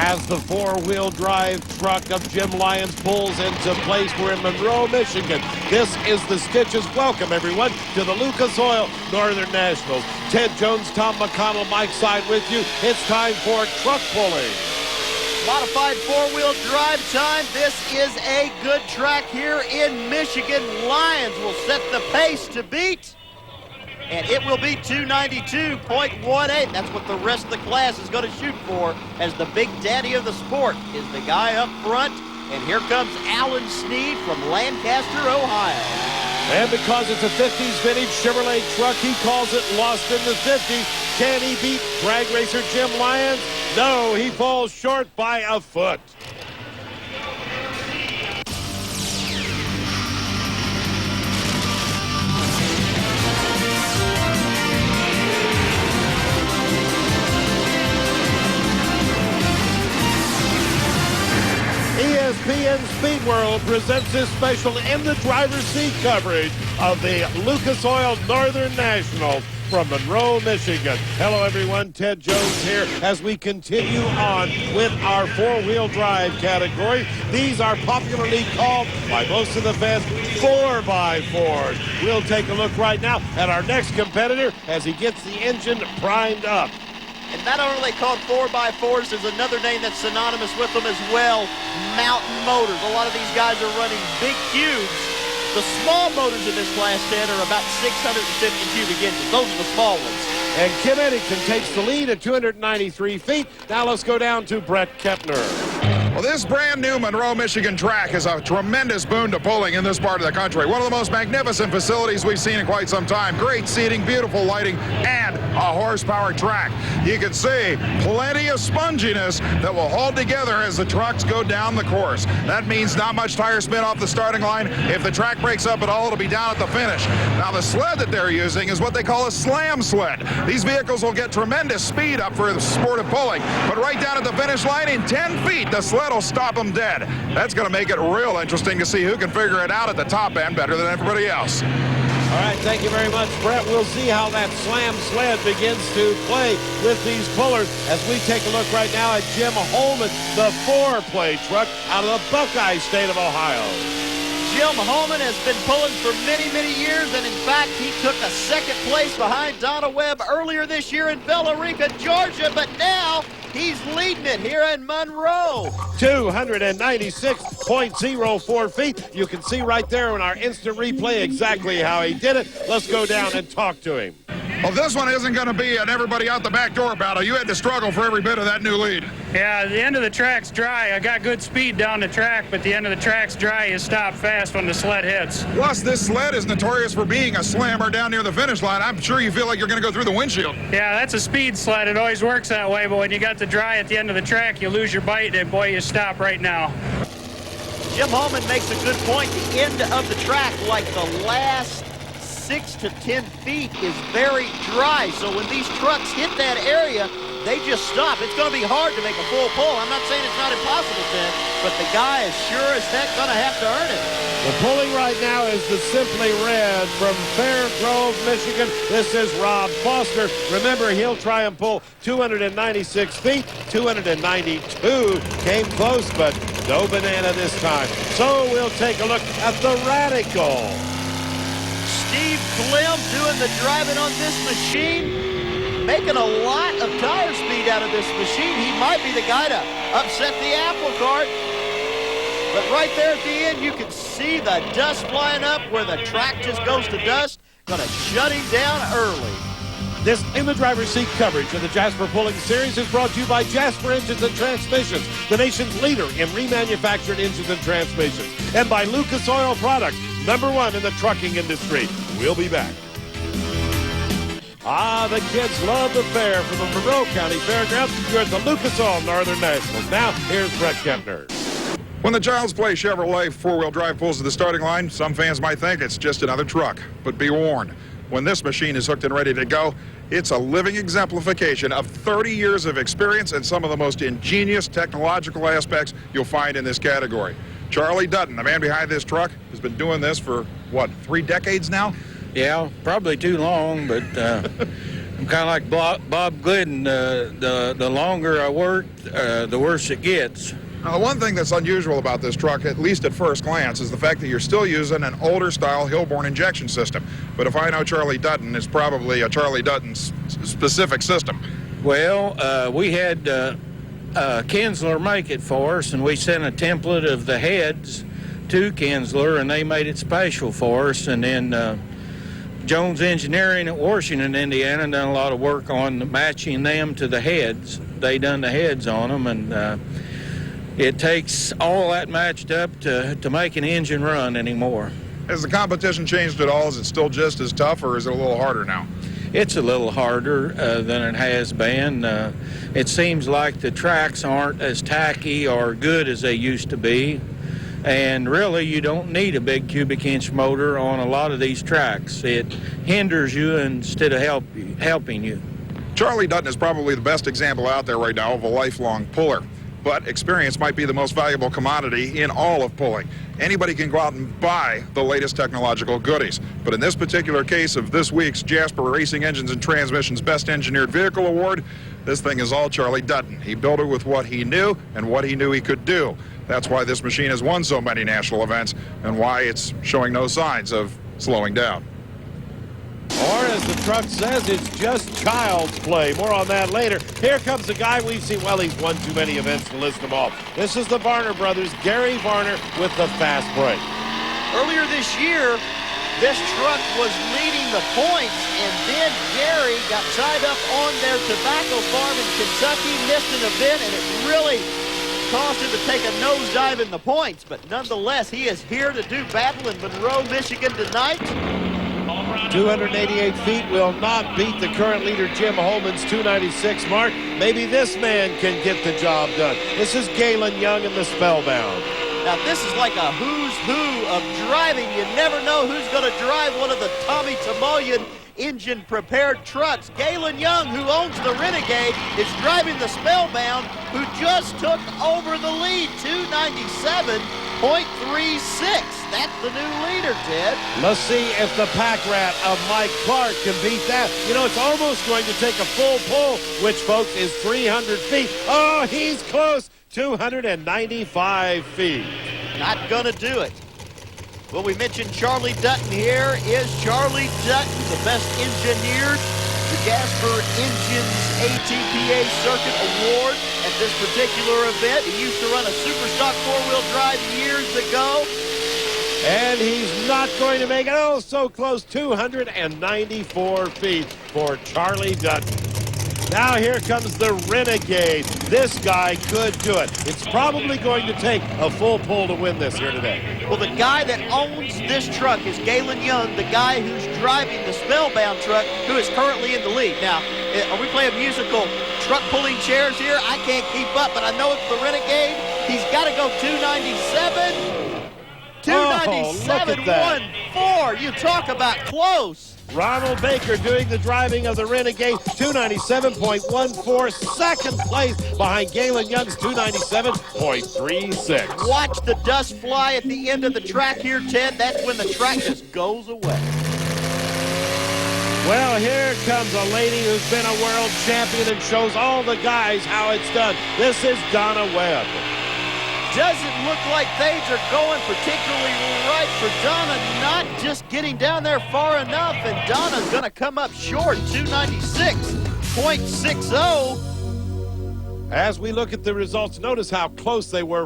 as the four-wheel drive truck of Jim Lyons pulls into place. We're in Monroe, Michigan. This is the Stitches. Welcome, everyone, to the Lucas Oil Northern Nationals. Ted Jones, Tom McConnell, Mike Side with you. It's time for truck pulling. Modified four-wheel drive time. This is a good track here in Michigan. Lyons will set the pace to beat, and it will be 292.18. That's what the rest of the class is going to shoot for, as the big daddy of the sport is the guy up front. And here comes Alan Sneed from Lancaster, Ohio. And because it's a 50s vintage Chevrolet truck, he calls it Lost in the 50s. Can he beat drag racer Jim Lyons? No, he falls short by a foot. ESPN Speed World presents this special in the driver's seat coverage of the Lucas Oil Northern Nationals from Monroe, Michigan. Hello, everyone. Ted Jones here as we continue on with our four-wheel drive category. These are popularly called by most of the fans 4x4s. We'll take a look right now at our next competitor as he gets the engine primed up. And not only are they called 4x4s, there's another name that's synonymous with them as well, Mountain Motors. A lot of these guys are running big cubes. The small motors in this class, Ted, are about 650 cubic inches. Those are the small ones. And Kim Eddington takes the lead at 293 feet. Now let's go down to Brett Kepner. Well, this brand new Monroe, Michigan track is a tremendous boon to pulling in this part of the country. One of the most magnificent facilities we've seen in quite some time. Great seating, beautiful lighting, and a horsepower track. You can see plenty of sponginess that will hold together as the trucks go down the course. That means not much tire spin off the starting line. If the track breaks up at all, it'll be down at the finish. Now, the sled that they're using is what they call a slam sled. These vehicles will get tremendous speed up for the sport of pulling, but right down at the finish line in 10 feet, the sled will stop them dead. That's going to make it real interesting to see who can figure it out at the top end better than everybody else. All right, thank you very much, Brett. We'll see how that slam sled begins to play with these pullers as we take a look right now at Jim Holman, the four-play truck out of the Buckeye State of Ohio. Jim Holman has been pulling for many, many years, and in fact, he took a second place behind Donna Webb earlier this year in Bella Rica, Georgia, but now he's leading it here in Monroe. 296.04 feet. You can see right there in our instant replay exactly how he did it. Let's go down and talk to him. Well, this one isn't going to be an everybody out the back door battle. You had to struggle for every bit of that new lead. Yeah, the end of the track's dry. I got good speed down the track, but the end of the track's dry. You stop fast when the sled hits. Plus, this sled is notorious for being a slammer down near the finish line. I'm sure you feel like you're going to go through the windshield. Yeah, that's a speed sled. It always works that way, but when you got the dry at the end of the track, you lose your bite, and boy, you stop right now. Jim Holman makes a good point. The end of the track, like the last 6 to 10 feet, is very dry. So when these trucks hit that area, they just stop. It's going to be hard to make a full pull. I'm not saying it's not impossible, Ted, but the guy is sure as heck going to have to earn it. The pulling right now is the Simply Red from Fair Grove, Michigan. This is Rob Foster. Remember, he'll try and pull 296 feet. 292 came close, but no banana this time. So we'll take a look at the Radical. Steve Klim doing the driving on this machine, making a lot of tire speed out of this machine. He might be the guy to upset the apple cart. But right there at the end, you can see the dust flying up where the track just goes to dust. Going to shut him down early. This In the Driver's Seat coverage of the Jasper Pulling Series is brought to you by Jasper Engines and Transmissions, the nation's leader in remanufactured engines and transmissions, and by Lucas Oil Products, #1 in the trucking industry. We'll be back. The kids love the fair from the Monroe County Fairgrounds. You're at the Lucas Oil Northern Nationals. Now, here's Brett Kepner. When the Child's Play Chevrolet four-wheel drive pulls to the starting line, some fans might think it's just another truck. But be warned, when this machine is hooked and ready to go, it's a living exemplification of 30 years of experience and some of the most ingenious technological aspects you'll find in this category. Charlie Dutton, the man behind this truck, has been doing this for, what, 3 decades now? Yeah, probably too long, but I'm kind of like Bob Glidden. The longer I work, the worse it gets. Now, the one thing that's unusual about this truck, at least at first glance, is the fact that you're still using an older style Hilborn injection system. But if I know Charlie Dutton, it's probably a Charlie Dutton specific system. Well, we had Kinsler make it for us, and we sent a template of the heads to Kinsler, and they made it special for us. And then Jones Engineering at Washington, Indiana, done a lot of work on matching them to the heads. They done the heads on them, and it takes all that matched up to make an engine run anymore. Has the competition changed at all? Is it still just as tough, or is it a little harder now? It's a little harder than it has been. It seems like the tracks aren't as tacky or good as they used to be. And really, you don't need a big cubic inch motor on a lot of these tracks. It hinders you instead of helping you. Charlie Dutton is probably the best example out there right now of a lifelong puller. But experience might be the most valuable commodity in all of pulling. Anybody can go out and buy the latest technological goodies. But in this particular case of this week's Jasper Racing Engines and Transmissions Best Engineered Vehicle Award, this thing is all Charlie Dutton. He built it with what he knew and what he knew he could do. That's why this machine has won so many national events and why it's showing no signs of slowing down. Or as the truck says, it's just child's play. More on that later. Here comes a guy we've seen. Well, he's won too many events to list them all. This is the Varner brothers, Gary Varner with the fast break. Earlier this year, this truck was leading the points, and then Gary got tied up on their tobacco farm in Kentucky, missed an event, and it really caused him to take a nosedive in the points. But nonetheless, he is here to do battle in Monroe, Michigan tonight. 288 feet will not beat the current leader Jim Holman's 296 mark. Maybe this man can get the job done. This is Galen Young in the Spellbound. Now this is like a who's who of driving. You never know who's going to drive one of the Tommy Timoyan engine prepared trucks. Galen Young, who owns the Renegade, is driving the Spellbound, who just took over the lead, 297.36. That's the new leader, Ted. Let's see if the pack rat of Mike Clark can beat that. You know, it's almost going to take a full pull, which, folks, is 300 feet. Oh, he's close, 295 feet. Not gonna do it. Well, we mentioned Charlie Dutton here. Is Charlie Dutton the best engineered? The Jasper Engines ATPA Circuit Award at this particular event. He used to run a super stock four-wheel drive years ago. And he's not going to make it. Oh, so close, 294 feet for Charlie Dutton. Now here comes the Renegade. This guy could do it. It's probably going to take a full pull to win this here today. Well, the guy that owns this truck is Galen Young, the guy who's driving the Spellbound truck, who is currently in the lead. Now, are we playing musical truck pulling chairs here? I can't keep up, but I know it's the Renegade. He's got to go 297. 297.14. You talk about close. Ronald Baker doing the driving of the Renegade, 297.14, second place behind Galen Young's 297.36. Watch the dust fly at the end of the track here, Ted. That's when the track just goes away. Well, here comes a lady who's been a world champion and shows all the guys how it's done. This is Donna Webb. Doesn't look like things are going particularly right for Donna, not just getting down there far enough, and Donna's going to come up short, 296.60. As we look at the results, notice how close they were.